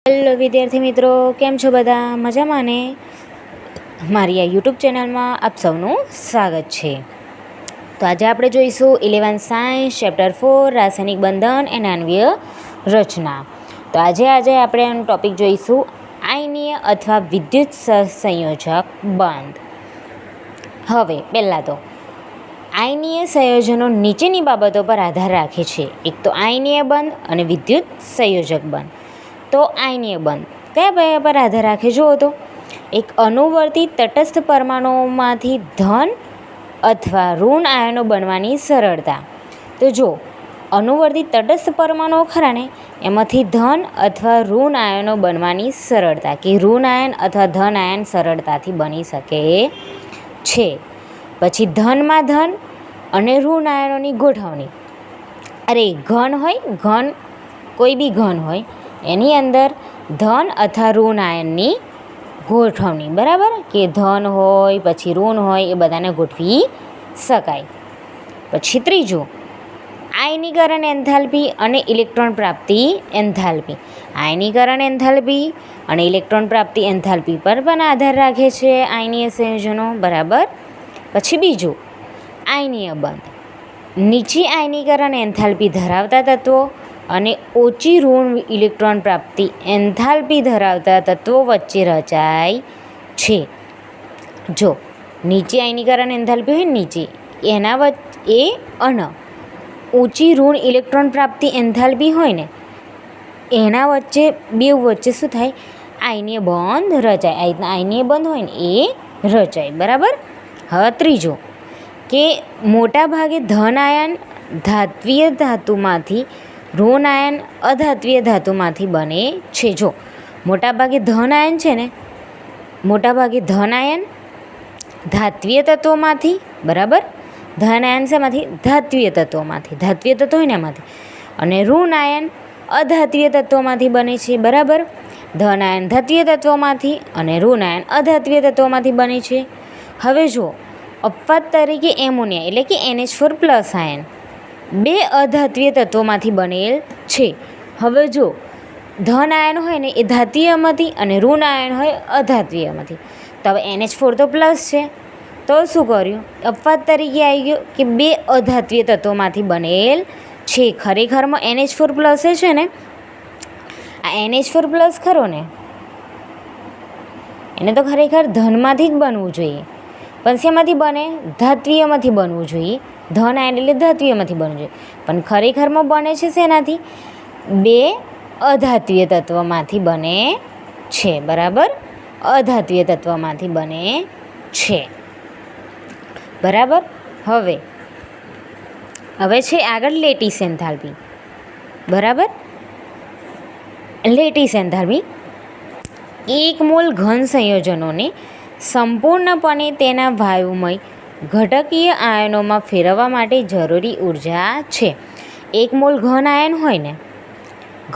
Hello વિદ્યાર્થી મિત્રો, કેમ છો બધા? મજામાં ને? મારી આ યુટ્યુબ ચેનલમાં આપ સૌનું સ્વાગત છે. તો આજે આપણે જોઈશું 11th સાયન્સ ચેપ્ટર 4 રાસાયણિક બંધન અને આણ્વીય રચના. તો આજે આપણે આનું ટોપિક જોઈશું આયનીય અથવા વિદ્યુત સંયોજક બંધ. હવે પહેલાં તો આયનીય સંયોજનો નીચેની બાબતો પર આધાર રાખે છે. એક તો આયનીય બંધ અને વિદ્યુત સંયોજક બંધ. તો આયનીય બંધ કયા પર આધાર રાખે? જુઓ તો, એક અનુવર્તી તટસ્થ પરમાણુઓમાંથી ધન અથવા ઋણ આયનો બનવાની સરળતા. તો જો અનુવર્તી તટસ્થ પરમાણુઓ ખરા ને, એમાંથી ધન અથવા ઋણ આયનો બનવાની સરળતા, કે ઋણ આયન અથવા ધન આયન સરળતાથી બની શકે છે. પછી ધનમાં ધન અને ઋણ આયનોની ગોઠવણી. ઘન હોય, કોઈ બી ઘન હોય, એની અંદર ધન અથવા ઋણ આયનની ગોઠવણી, બરાબર, કે ધન હોય પછી ઋણ હોય એ બધાને ગોઠવી શકાય. પછી ત્રીજું, આયનીકરણ એન્થાલ્પી અને ઇલેક્ટ્રોન પ્રાપ્તિ એન્થાલ્પી. આયનીકરણ એન્થાલ્પી અને ઇલેક્ટ્રોન પ્રાપ્તિ એન્થાલ્પી પર પણ આધાર રાખે છે આયનીય સંયોજનો, બરાબર. પછી બીજું, આયનીય બંધ. નીચી આયનીકરણ એન્થાલ્પી ધરાવતા તત્વો અને ઓછી ઋણ ઇલેક્ટ્રોન પ્રાપ્તિ એન્થાલ્પી ધરાવતા તત્વો વચ્ચે રચાય છે. જો નીચી આયનીકરણ એન્થાલ્પી હોય નીચે, એના વચ્ચે અને ઊંચી ઋણ ઇલેક્ટ્રોન પ્રાપ્તિ એન્થાલ્પી હોય ને, એના વચ્ચે વચ્ચે શું થાય? આયનીય બંધ રચાય. આ રીતના આયનીય બંધ હોય ને એ રચાય, બરાબર. હવે ત્રીજું, કે મોટા ભાગે ધન આયન ધાત્વીય ધાતુમાંથી, ઋણ આયન અધાત્વીય ધાતુમાંથી બને છે. જો મોટાભાગે ધન આયન છે ને, મોટાભાગે ધન આયન ધાત્વીય તત્વોમાંથી, બરાબર. ધન આયન શેમાંથી? ધાત્વીય તત્વોમાંથી, ધાત્વીય તત્વો હોય ને એમાંથી. અને ઋણ આયન અધાત્વીય તત્વોમાંથી બને છે, બરાબર. ધન આયન ધાત્વીય તત્વોમાંથી અને ઋણ આયન અધાત્વીય તત્વોમાંથી બને છે. હવે જો અપવાદ તરીકે એમોનિયા એટલે કે NH4+ આયન બે અધાત્વીય તત્વોમાંથી બનેલ છે. હવે જો ધન આયન હોય ને એ ધાત્વીયમાંથી અને ઋણ આયન હોય અધાત્વીયમાંથી. તો હવે NH4 તો પ્લસ છે, તો શું કર્યું? અપવાદ તરીકે આવી ગયો કે બે અધાત્વીય તત્વોમાંથી બનેલ છે. ખરેખરમાં NH4+ છે ને, આ NH4+ ખરો ને, એને તો ખરેખર ધનમાંથી જ બનવું જોઈએ, પણ શેમાંથી બને? ધાત્વીયમાંથી બનવું જોઈએ. ધન આયન એટલે ધાત્વીયમાંથી બનવું જોઈએ, પણ ખરેખરમાં બને છે શેનાથી? બે અધાત્વીય તત્વમાંથી બને છે, બરાબર. અધાત્વીય તત્વમાંથી બને છે, બરાબર. હવે છે આગળ લેટીસ એન્થાલ્પી, બરાબર. લેટીસ એન્થાલ્પી એક મોલ ઘન સંયોજનોને સંપૂર્ણપણે તેના વાયુમય ઘટકીય આયનોમાં ફેરવવા માટે જરૂરી ઉર્જા છે. એક મોલ ઘન આયન હોય ને,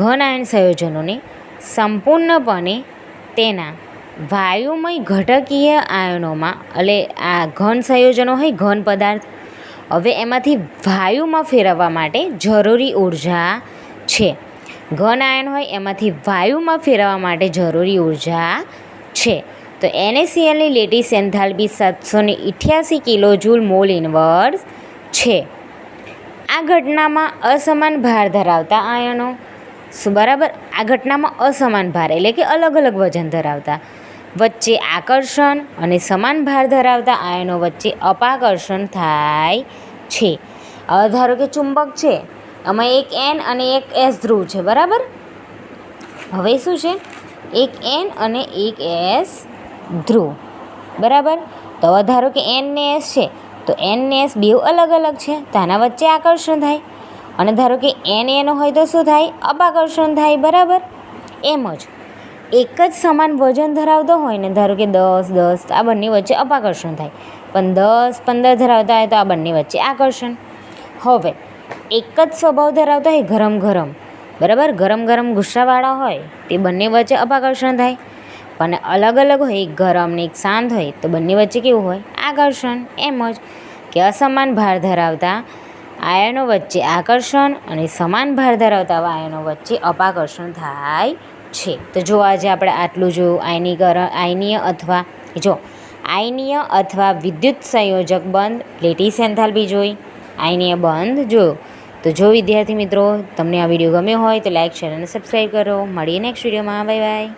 ઘન આયન સંયોજનોને સંપૂર્ણપણે તેના વાયુમય ઘટકીય આયનોમાં, એટલે આ ઘન સંયોજનો હોય, ઘન પદાર્થ, હવે એમાંથી વાયુમાં ફેરવવા માટે જરૂરી ઉર્જા છે. ઘન આયન હોય એમાંથી વાયુમાં ફેરવવા માટે જરૂરી ઉર્જા છે. તો NaClની લેટીસ એન્થાલ્પી 788 કિલોજૂલ મોલ ઇનવર્સ છે. આ ઘટનામાં અસમાન ભાર ધરાવતા આયનો, બરાબર, આ ઘટનામાં અસમાન ભાર એટલે કે અલગ અલગ વજન ધરાવતા વચ્ચે આકર્ષણ અને સમાન ભાર ધરાવતા આયનો વચ્ચે અપાકર્ષણ થાય છે. હવે ધારો કે ચુંબક છે, આમાં એક N અને એક S ધ્રુવ છે, બરાબર. હવે શું છે? એક N અને એક S ધ્રુવ, બરાબર. તો હવે ધારો કે N ને S છે, તો N ને S બે અલગ અલગ છે, તો આના વચ્ચે આકર્ષણ થાય. અને ધારો કે N હોય તો શું થાય? અપાકર્ષણ થાય, બરાબર. એમ જ એક જ સમાન વજન ધરાવતો હોય ને, ધારો કે 10 આ બંને વચ્ચે અપાકર્ષણ થાય, પણ 10-15 ધરાવતા હોય તો આ બંને વચ્ચે આકર્ષણ. હવે એક જ સ્વભાવ ધરાવતા હોય, ગરમ ગરમ, બરાબર, ગરમ ગરમ ગુસ્સાવાળા હોય તે બંને વચ્ચે અપાકર્ષણ થાય. પણ અલગ અલગ હોય, એક ગરમ ને એક શાંત હોય, તો બંને વચ્ચે કેવું હોય? આકર્ષણ. એમ જ કે અસમાન ભાર ધરાવતા આયનો વચ્ચે આકર્ષણ અને સમાન ભાર ધરાવતા આયનો વચ્ચે અપાકર્ષણ થાય છે. તો જો આજે આપણે આટલું જોયું. આયનીય અથવા વિદ્યુત સંયોજક બંધ લેટીસ એન્થાલ્પી જોઈ, આયનીય બંધ જોયો. તો જો વિદ્યાર્થી મિત્રો તમને આ વિડીયો ગમ્યો હોય તો લાઇક, શેર અને સબસ્ક્રાઈબ કરો. મળીએ નેક્સ્ટ વિડીયોમાં. Bye bye.